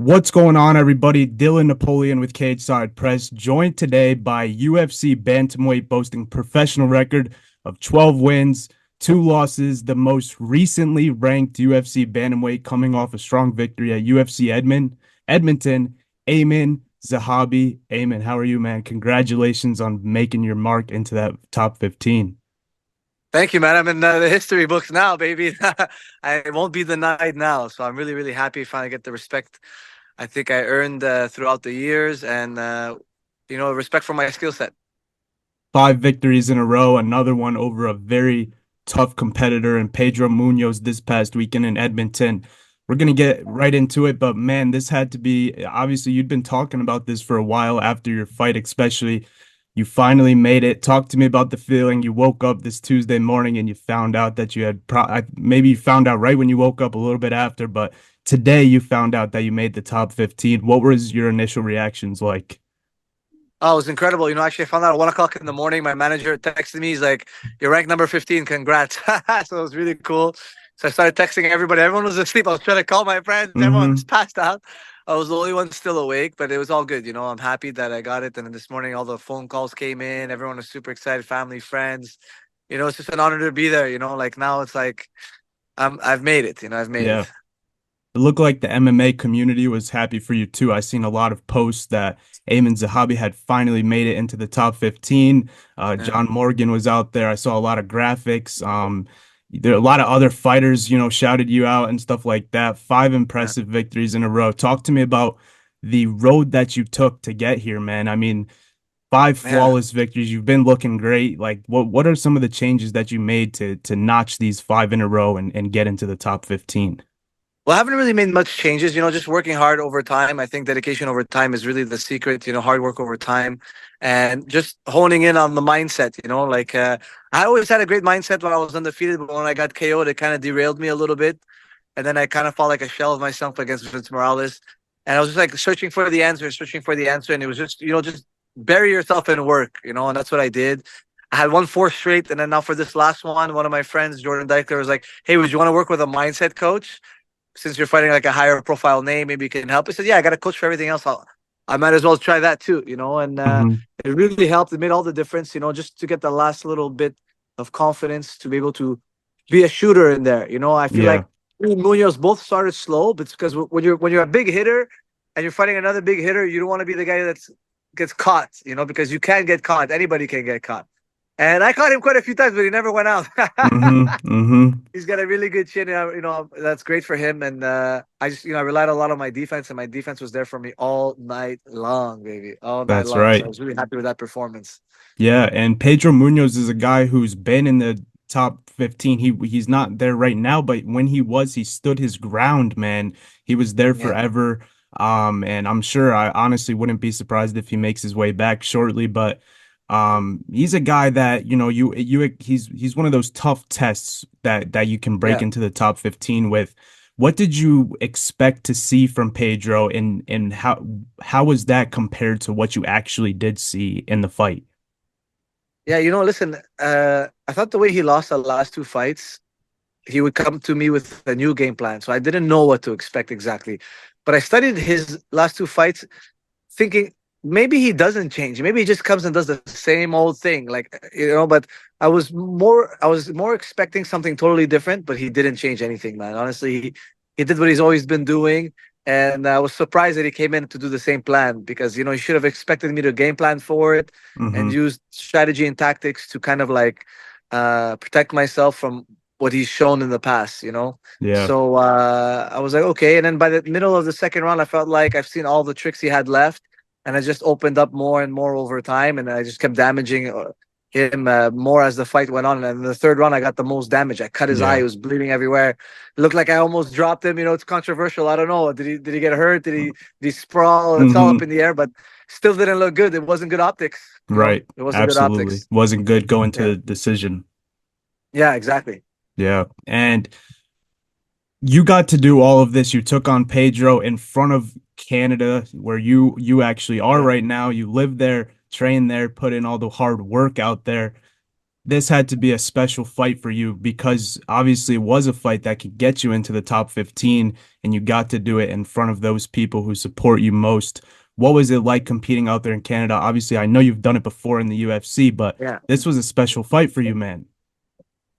What's going on, everybody? Dylan Napoleon with Cageside Press, joined today by UFC Bantamweight, boasting professional record of 12 wins, 2 losses, the most recently ranked UFC Bantamweight coming off a strong victory at UFC Edmonton, Aiemann Zahabi. Aiemann, how are you, man? Congratulations on making your mark into that top 15. Thank you, man. I'm in the history books now, baby. I won't be denied now. So I'm really, really happy finally get the respect I think I earned throughout the years and, respect for my skill set. 5 victories in a row, another one over a very tough competitor in Pedro Munoz this past weekend in Edmonton. We're going to get right into it, but man, this had to be obviously you'd been talking about this for a while after your fight, especially. You finally made it. Talk to me about the feeling. You woke up this Tuesday morning and you found out that you had maybe you found out right when you woke up a little bit after, but today you found out that you made the top 15. What was your initial reactions like? Oh, it was incredible. Actually, I found out at 1 o'clock in the morning. My manager texted me. He's like, "You're ranked number 15. Congrats." So it was really cool. So I started texting everybody. Everyone was asleep. I was trying to call my friends. Everyone Mm-hmm. was passed out. I was the only one still awake, but it was all good. I'm happy that I got it. And then this morning, all the phone calls came in. Everyone was super excited, family, friends. It's just an honor to be there. Like now it's like I've made it. I've made Yeah. it. It looked like the MMA community was happy for you too. I seen a lot of posts that Aiemann Zahabi had finally made it into the top 15. Yeah. John Morgan was out there. I saw a lot of graphics. There a lot of other fighters, shouted you out and stuff like that. Five Yeah. impressive victories in a row. Talk to me about the road that you took to get here, man. I mean, five Yeah. flawless victories. You've been looking great. Like, what are some of the changes that you made to notch these five in a row and get into the top 15? Well, I haven't really made much changes, just working hard over time. I think dedication over time is really the secret, hard work over time and just honing in on the mindset, I always had a great mindset when I was undefeated, but when I got KO'd, it kind of derailed me a little bit. And then I kind of felt like a shell of myself against Vince Morales. And I was just like searching for the answer, searching for the answer. And it was just, just bury yourself in work, and that's what I did. I had won four straight. And then now for this last one of my friends, Jordan Deichler, was like, "Hey, would you want to work with a mindset coach? Since you're fighting like a higher profile name, maybe you can help." I said, "Yeah, I got a coach for everything else. I might as well try that too, And Hmm. it really helped. It made all the difference, just to get the last little bit of confidence to be able to be a shooter in there. I feel Yeah. like me and Munoz both started slow, but it's because when you're a big hitter and you're fighting another big hitter, you don't want to be the guy that's gets caught, because you can get caught. Anybody can get caught. And I caught him quite a few times, but he never went out. Hmm. Hmm. He's got a really good chin. That's great for him. And I just, I relied a lot on my defense, and my defense was there for me all night long, baby, all night That's long. So I right. was really happy with that performance. Yeah, and Pedro Munoz is a guy who's been in the top 15. He's not there right now, but when he was, he stood his ground, man. He was there Yeah, forever. And I'm sure I honestly wouldn't be surprised if he makes his way back shortly, but he's a guy that, he's one of those tough tests that you can break yeah. into the top 15 with. What did you expect to see from Pedro and how was that compared to what you actually did see in the fight? Yeah, listen, I thought the way he lost the last two fights, he would come to me with a new game plan. So I didn't know what to expect exactly. But I studied his last two fights thinking maybe he doesn't change. Maybe he just comes and does the same old thing. But I was more expecting something totally different, but he didn't change anything, man. Honestly, he did what he's always been doing. And I was surprised that he came in to do the same plan because, he should have expected me to game plan for it and Hmm. use strategy and tactics to kind of like protect myself from what he's shown in the past. Yeah. So I was like, okay. And then by the middle of the second round, I felt like I've seen all the tricks he had left, and I just opened up more and more over time, and I just kept damaging him more as the fight went on. And in the third round, I got the most damage. I cut his eye; Yeah. he was bleeding everywhere. It looked like I almost dropped him. It's controversial. I don't know. Did he get hurt? Did he sprawl? It's all up Hmm. in the air, but still didn't look good. It wasn't good optics. Right. It wasn't good Absolutely. optics. Wasn't good going to Yeah, the decision. yeah, exactly. Yeah. And you got to do all of this. You took on Pedro in front of Canada, where you actually are Yeah. right now. You live there, train there, put in all the hard work out there. this had to be a special fight for you because obviously it was a fight that could get you into the top 15 and you got to do it in front of those people who support you most. What was it like competing out there in Canada? Obviously, I know you've done it before in the UFC, but Yeah. this was a special fight for you, man.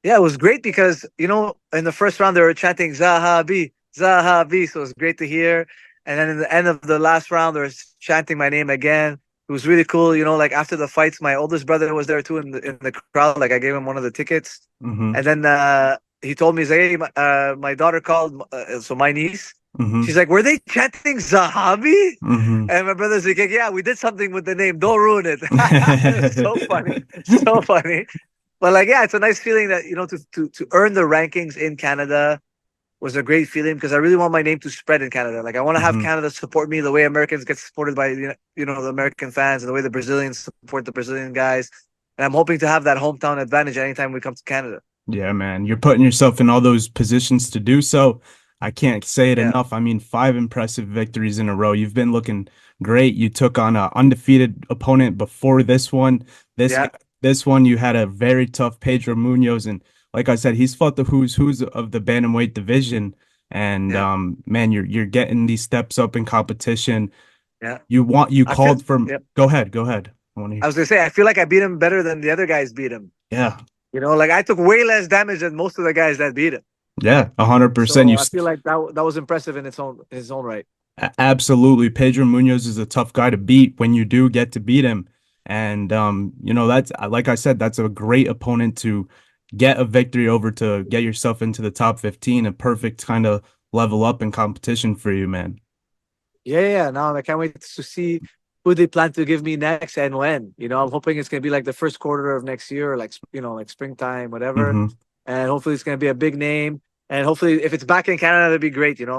Yeah, it was great because, in the first round they were chanting Zahabi, Zahabi. So it was great to hear. And then in the end of the last round, they were chanting my name again. It was really cool. Like after the fights, my oldest brother was there too in the crowd. Like I gave him one of the tickets. Mm-hmm. And then he told me, he's like, hey, my daughter called, so my niece. Mm-hmm. She's like, were they chanting Zahabi? Mm-hmm. And my brother's like, yeah, we did something with the name. Don't ruin it. It was so funny. So funny. But like, yeah, it's a nice feeling that, to earn the rankings in Canada was a great feeling because I really want my name to spread in Canada. Like I want to have Mm-hmm. Canada support me the way Americans get supported by, the American fans and the way the Brazilians support the Brazilian guys. And I'm hoping to have that hometown advantage anytime we come to Canada. Yeah, man, you're putting yourself in all those positions to do so. I can't say it Yeah. enough. I mean, 5 impressive victories in a row. You've been looking great. You took on an undefeated opponent before this one. This Yeah. this one you had a very tough Pedro Munoz, and like I said, he's fought the who's of the bantamweight division. And Yeah. man, you're getting these steps up in competition. Yeah. You I feel, called for. yeah. Go ahead, go ahead. I want to I hear. was gonna say I feel like I beat him better than the other guys beat him. Yeah, Like I took way less damage than most of the guys that beat him. yeah, 100%. So I feel like that was impressive in his own right. Absolutely. Pedro Munoz is a tough guy to beat when you do get to beat him. And that's like I said, that's a great opponent to get a victory over to get yourself into the top 15, a perfect kind of level up in competition for you, man. Yeah. Now I can't wait to see who they plan to give me next and when. I'm hoping it's gonna be like the first quarter of next year, or like like springtime, whatever. Hmm. And hopefully it's gonna be a big name. And hopefully if it's back in Canada, that'd be great. It'd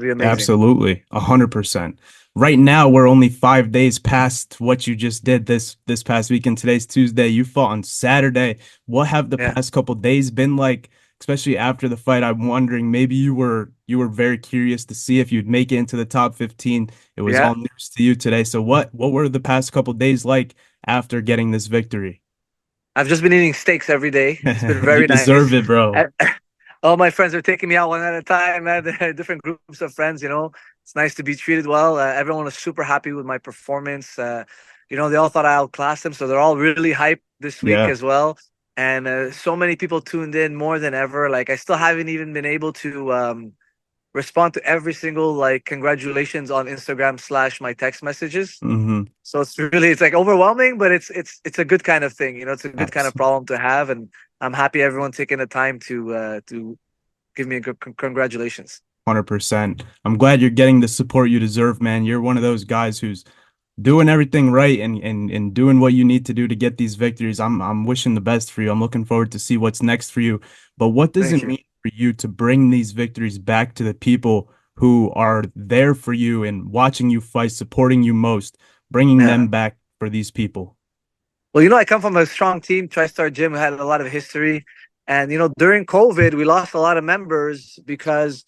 be amazing. Absolutely. 100%. Right now, we're only 5 days past what you just did this past weekend. Today's Tuesday. You fought on Saturday. What have the Yeah. past couple days been like, especially after the fight? I'm wondering, maybe you were very curious to see if you'd make it into the top 15. It was Yeah. all news to you today. So what were the past couple days like after getting this victory? I've just been eating steaks every day. It's been You very deserve nice. it, bro. All my friends are taking me out one at a time, man. Different groups of friends. It's nice to be treated well. Everyone was super happy with my performance. They all thought I outclassed them, so they're all really hyped this week Yeah. as well. And so many people tuned in more than ever. Like I still haven't even been able to respond to every single like congratulations on Instagram / my text messages. Hmm. So it's like overwhelming, but it's a good kind of thing. It's a good kind of problem to have, and I'm happy everyone taking the time to give me a good congratulations. 100%. I'm glad you're getting the support you deserve, man. You're one of those guys who's doing everything right and doing what you need to do to get these victories. I'm wishing the best for you. I'm looking forward to see what's next for you. But what does Thank it you. mean for you to bring these victories back to the people who are there for you and watching you fight, supporting you most, bringing Yeah. them back for these people? Well, I come from a strong team, TriStar Gym. We had a lot of history, and during COVID, we lost a lot of members because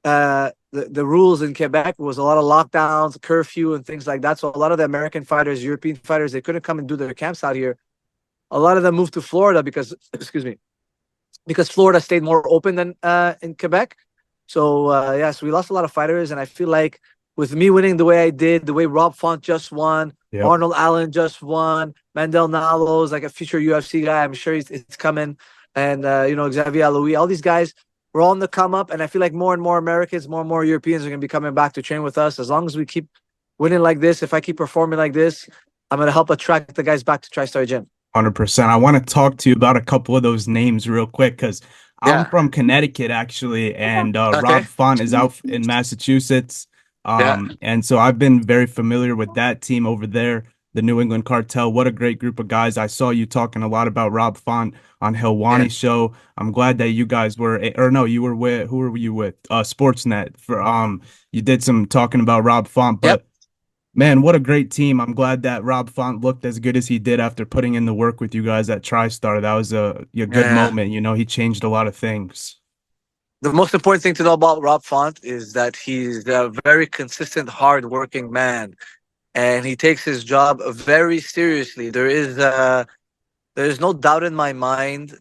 the rules in Quebec was a lot of lockdowns, curfew, and things like that. So a lot of the American fighters, European fighters, they couldn't come and do their camps out here. A lot of them moved to Florida because, excuse me, because Florida stayed more open than in Quebec. So so we lost a lot of fighters, and I feel like with me winning the way I did, the way Rob Font just won, Yep. Arnold Allen just won, Mandell Nalos, like a future UFC guy, I'm sure it's coming, and Xavier Louis, all these guys. We're all on the come up, and I feel like more and more Americans, more and more Europeans are going to be coming back to train with us. As long as we keep winning like this, if I keep performing like this, I'm going to help attract the guys back to TriStar Gym. 100%. I want to talk to you about a couple of those names real quick because I'm Yeah. from Connecticut actually, and Okay. Rob Font is out in Massachusetts. Yeah. And so I've been very familiar with that team over there, the New England Cartel. What a great group of guys. I saw you talking a lot about Rob Font on Yeah. Helwani's show. I'm glad that you guys were, or no, you were with, who were you with? Sportsnet for you did some talking about Rob Font, Yep. but man, what a great team. I'm glad that Rob Font looked as good as he did after putting in the work with you guys at TriStar. That was a good Yeah. moment. He changed a lot of things. The most important thing to know about Rob Font is that he's a very consistent, hard-working man, and he takes his job very seriously. There is there's no doubt in my mind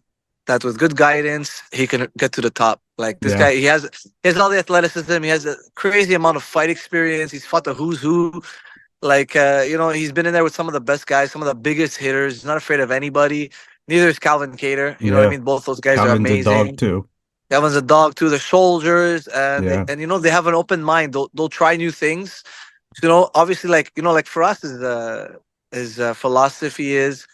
that with good guidance, he can get to the top. Like this Yeah. guy, he has all the athleticism. He has a crazy amount of fight experience. He's fought the who's who. Like he's been in there with some of the best guys, some of the biggest hitters. He's not afraid of anybody. Neither is Calvin Cater. You know what I Yeah. mean? Both those guys are Calvin's a dog amazing. too. Calvin's a dog too. They're soldiers, and Yeah. they have an open mind. They'll try new things. Obviously, like for us, his philosophy is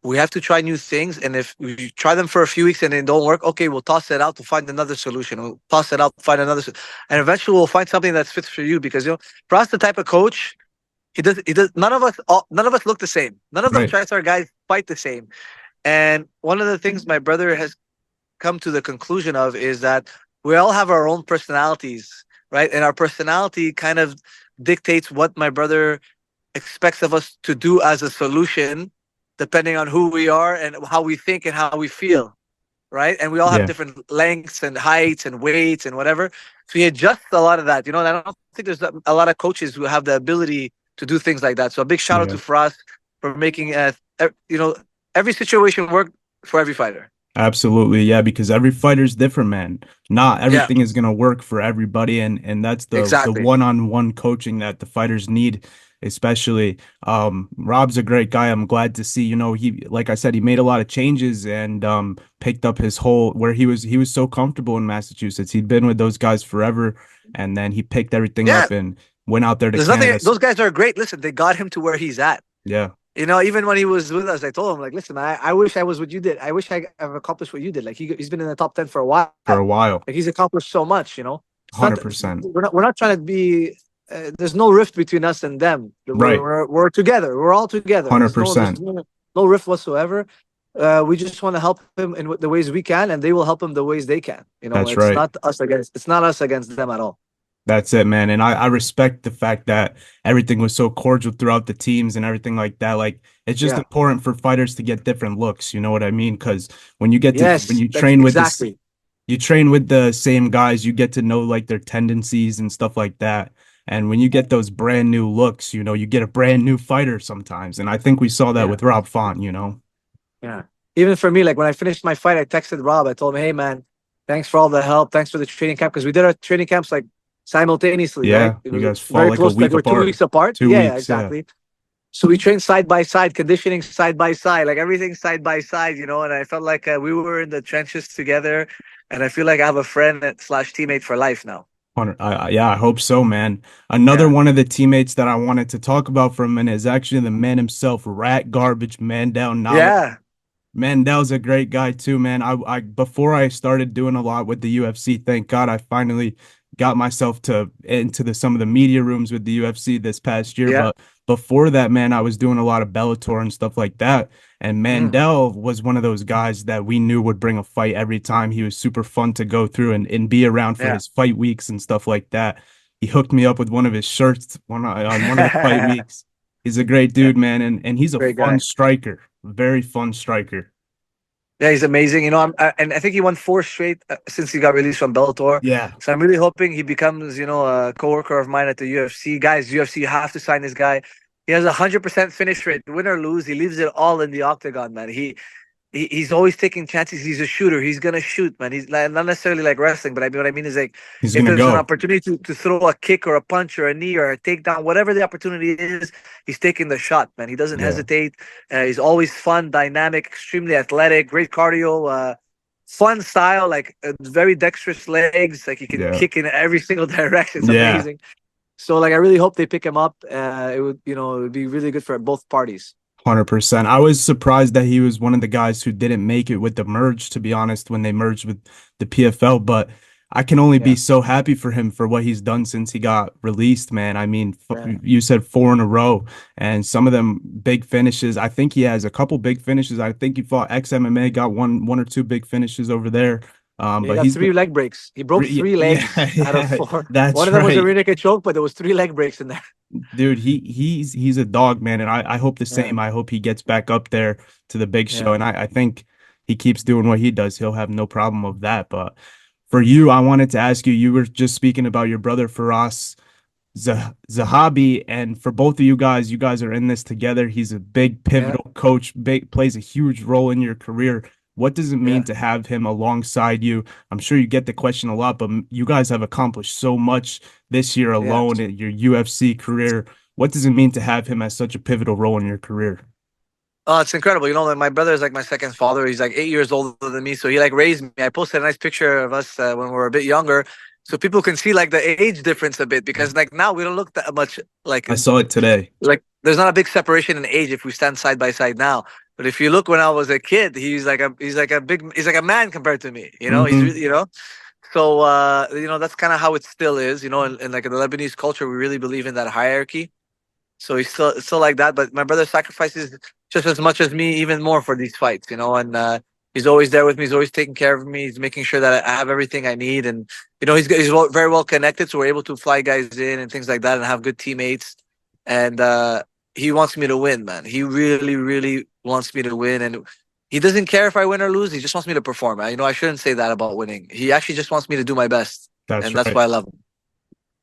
we have to try new things, and if we try them for a few weeks and they don't work, okay, we'll toss it out to find another solution. We'll toss it out, find another, and eventually we'll find something that fits for you. Because for us, the type of coach he does, none of us look the same. None of the Right. TriStar guys fight the same. And one of the things my brother has come to the conclusion of is that we all have our own personalities, right? And our personality kind of dictates what my brother expects of us to do as a solution, depending on who we are and how we think and how we feel, right? And we all have Yeah. different lengths and heights and weights and whatever. So he adjusts a lot of that. And I don't think there's a lot of coaches who have the ability to do things like that. So a big shout out Yeah. to Frost for making every situation work for every fighter. Absolutely, yeah, because every fighter's different, man. Not Yeah, everything is gonna work for everybody, and that's the exactly. one-on-one coaching that the fighters need, especially. Rob's a great guy. I'm glad to see, he like I said, he made a lot of changes and picked up his whole where he was so comfortable in Massachusetts. He'd been with those guys forever, and then he picked everything Yeah, up and went out there to there's nothing. Canada. Those guys are great. Listen, they got him to where he's at. Yeah, Even when he was with us, I told him, like, listen, I wish I was what you did. I wish I've accomplished what you did. Like he's been in the top 10 for a while. for a while. Like he's accomplished so much. It's not 100%. we're not trying to be. There's no rift between us and them. We're, Right. we're we're together. We're all together. There's no there's 100%. no, no rift whatsoever. We just want to help him in the ways we can, and they will help him the ways they can. That's right. It's not us against them at all. That's it, man. And I respect the fact that everything was so cordial throughout the teams and everything like that. Like, it's just Yeah. important for fighters to get different looks. You know what I mean? Because when you get to when Yes. you That's train with this, exactly. you train with the same guys, you get to know like their tendencies and stuff like that. And when you get those brand new looks, you get a brand new fighter sometimes. And I think we saw that Yeah. with Rob Font. Yeah. Even for me, like when I finished my fight, I texted Rob. I told him, "Hey, man, thanks for all the help. Thanks for the training camp because we did our training camps like simultaneously, right? Yeah, It you was guys fall very like a close, like week we're 2 weeks apart. apart. Two Yeah, weeks, yeah. exactly. So we trained side by side, conditioning side by side, like everything side by side, And I felt like we were in the trenches together, and I feel like I have a friend slash teammate for life now. Yeah, I hope so, man. Another Yeah. one of the teammates that I wanted to talk about for a minute is actually the man himself, Rat Garbage Mandell. Yeah. Mandell's a great guy too, man. I before I started doing a lot with the UFC, thank God I finally got myself to into some of the media rooms with the UFC this past year. Yeah. But before that, man, I was doing a lot of Bellator and stuff like that. And Mm. Mandell was one of those guys that we knew would bring a fight every time. He was super fun to go through and be around for Yeah. his fight weeks and stuff like that. He hooked me up with one of his shirts on one of the fight weeks. He's a great Yeah. dude, man, and he's a Great fun guy. striker, very fun striker. Yeah, he's amazing. And I think he won four straight since he got released from Bellator. Yeah, So I'm really hoping he becomes, a coworker of mine at the UFC. Guys, UFC, you have to sign this guy. He has 100% finish rate, win or lose. He leaves it all in the octagon, man. He's always taking chances. He's a shooter. He's gonna shoot, man. He's like, not necessarily like wrestling, but what I mean is like he's if gonna there's an go. opportunity to throw a kick or a punch or a knee or a takedown, whatever the opportunity is, he's taking the shot, man. He doesn't Yeah, hesitate. He's always fun, dynamic, extremely athletic, great cardio, fun style, like very dexterous legs. Like he can yeah, kick in every single direction. It's yeah. amazing. So like I really hope they pick him up. It would be really good for both parties. 100%. I was surprised that he was one of the guys who didn't make it with the merge, to be honest, when they merged with the PFL. But I can only be Yeah. so happy for him for what he's done since he got released, man. I mean, Yeah. you said four in a row, and some of them big finishes. I think he has a couple big finishes. I think he fought ex-MMA, got one or two big finishes over there. He But got he's three been, leg breaks. He broke three yeah, legs out of yeah, four. One that's of them was a right. rear naked choke, but there was three leg breaks in there. Dude, he's a dog, man, and I hope the Yeah. same. I hope he gets back up there to the big show, Yeah. and I think he keeps doing what he does. He'll have no problem of that. But for you, I wanted to ask you, you were just speaking about your brother Faraz. Zahabi, and for both of you guys are in this together. He's a big Yeah, pivotal coach, big plays a huge role in your career. What does it mean yeah, to have him alongside you? I'm sure you get the question a lot, but you guys have accomplished so much this year yeah. alone in your UFC career. What does it mean to have him as such a pivotal role in your career? Oh, it's incredible. Like my brother is like my second father. He's like 8 years older than me, so he like raised me. I posted a nice picture of us when we were a bit younger, so people can see like the age difference a bit. Because like now we don't look that much like I saw it today. like there's not a big separation in age if we stand side by side now. But if you look when I was a kid, he's like a man compared to me. He's Hmm. really So that's kind of how it still is. In like the Lebanese culture, we really believe in that hierarchy. So he's still like that. But my brother sacrifices just as much as me, even more for these fights. And he's always there with me. He's always taking care of me. He's making sure that I have everything I need. And very well connected, so we're able to fly guys in and things like that, and have good teammates. And he wants me to win, man. He really, really wants me to win, and he doesn't care if I win or lose. He just wants me to perform. I shouldn't say that about winning. He actually just wants me to do my best, That's and that's right. why I love him.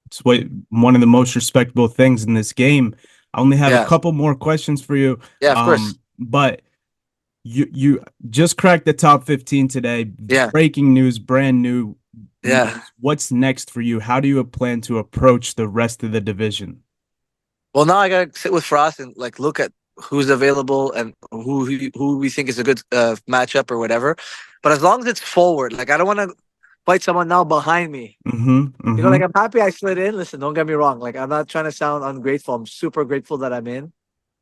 It's one of the most respectable things in this game. I only have a Yeah, couple more questions for you. yeah, of course. But you just cracked the top 15 today. Yeah, Breaking news, brand new yeah. news. What's next for you? How do you plan to approach the rest of the division? Well, now I gotta sit with Frost and like look at who's available and who we think is a good matchup or whatever. But as long as it's forward, like I don't want to fight someone now behind me. Mm-hmm. Like Mm-hmm. I'm happy I slid in. Listen, don't get me wrong. Like I'm not trying to sound ungrateful. I'm super grateful that I'm in,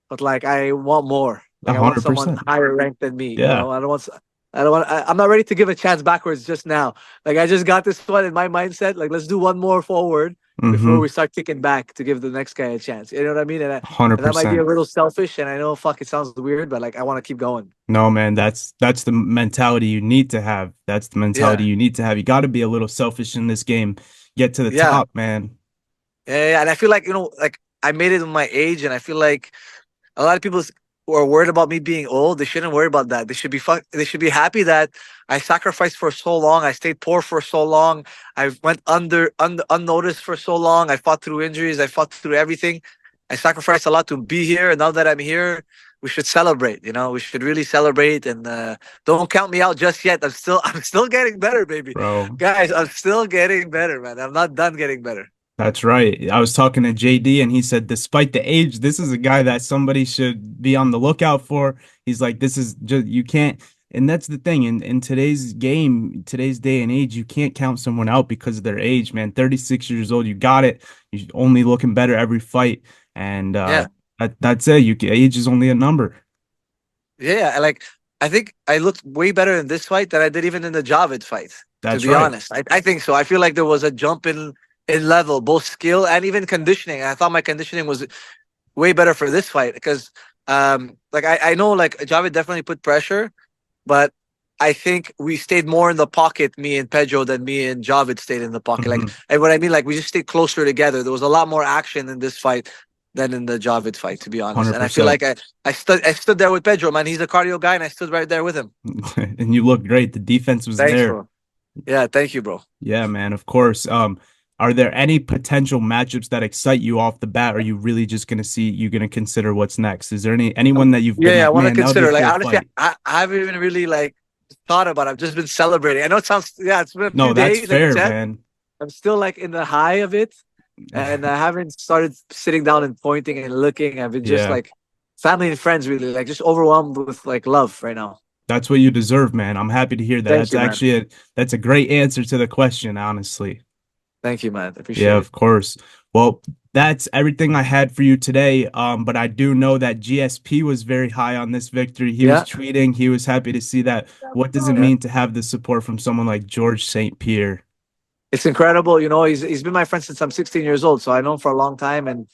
but like I want more. A Like I want hundred someone percent. higher ranked than me. Yeah. I don't want. I don't want. I'm not ready to give a chance backwards just now. Like I just got this one in my mindset. Like let's do one more forward before Mm-hmm. we start kicking back to give the next guy a chance. You know what I mean? Hundred And that might be a percent. little selfish. And I know, fuck, it sounds weird, but like I want to keep going. No, man, that's the mentality you need to have. That's the mentality Yeah, you need to have. You got to be a little selfish in this game. Get to the yeah, top, man. yeah. And I feel like like I made it in my age, and I feel like a lot of people who are worried about me being old, they shouldn't worry about that. They should be happy that I sacrificed for so long. I stayed poor for so long. I went unnoticed for so long. I fought through injuries. I fought through everything. I sacrificed a lot to be here. And now that I'm here, we should celebrate. We should really celebrate. And don't count me out just yet. I'm still getting better, baby. Bro. Guys, I'm still getting better, man. I'm not done getting better. That's right. I was talking to JD and he said, despite the age, this is a guy that somebody should be on the lookout for. He's like, this is just, you can't, and that's the thing. In today's game, today's day and age, you can't count someone out because of their age, man. 36 years old, you got it. You're only looking better every fight. And Yeah. that's it. Age is only a number. Yeah, like I think I looked way better in this fight than I did even in the Javid fight. To That's be right. honest, I think so. I feel like there was a jump in level, both skill and even conditioning. I thought my conditioning was way better for this fight because, like I know like Javid definitely put pressure, but I think we stayed more in the pocket, me and Pedro, than me and Javid stayed in the pocket. Like, Hmm. and what I mean, like we just stayed closer together. There was a lot more action in this fight than in the Javid fight, to be honest. And I feel 100%. like I stood there with Pedro, man. He's a cardio guy, and I stood right there with him. And you look great. The defense was Thanks, there. bro. Yeah, thank you, bro. Yeah, man, of course. Are there any potential matchups that excite you off the bat? Or are you really just you're gonna consider what's next? Is there anyone that you've Yeah, been yeah, I like, want to man, that would be a consider. Like cool honestly, fight? I haven't even really like thought about it. I've just been celebrating. I know it sounds yeah, it's been a few No, that's days, like you fair, said. man. I'm still like in the high of it, and I haven't started sitting down and pointing and looking. I've been just Yeah, like family and friends, really, like just overwhelmed with like love right now. that's what you deserve, man. I'm happy to hear that. Thank That's you, man. actually that's a great answer to the question, honestly. Thank you, man. I Yeah, appreciate it. of course. Well, that's everything I had for you today. But I do know that GSP was very high on this victory. He was Yeah, tweeting. He was happy to see that. What does it yeah. mean to have the support from someone like George St. Pierre? It's incredible. He's been my friend since I'm 16 years old, so I know him for a long time, and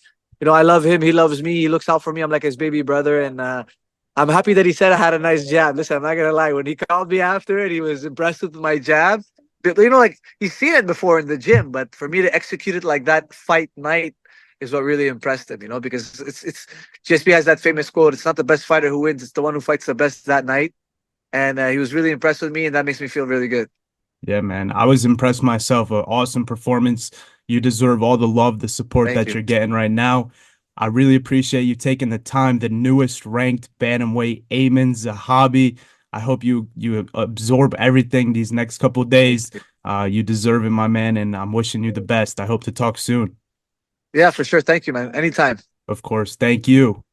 I love him. He loves me. He looks out for me. I'm like his baby brother, and I'm happy that he said I had a nice jab. Listen, I'm not gonna lie. When he called me after it, he was impressed with my jab. But, like he's seen it before in the gym, but for me to execute it like that fight night is what really impressed him. Because it's GSP has that famous quote: "It's not the best fighter who wins; it's the one who fights the best that night." And he was really impressed with me, and that makes me feel really good. Yeah, man. I was impressed myself. An awesome performance. You deserve all the love, the support Thank that you. you're getting right now. I really appreciate you taking the time. The newest ranked bantamweight, Aiemann Zahabi. I hope you absorb everything these next couple Thank days. you. You deserve it, my man, and I'm wishing you the best. I hope to talk soon. Yeah, for sure. Thank you, man. Anytime. Of course. Thank you.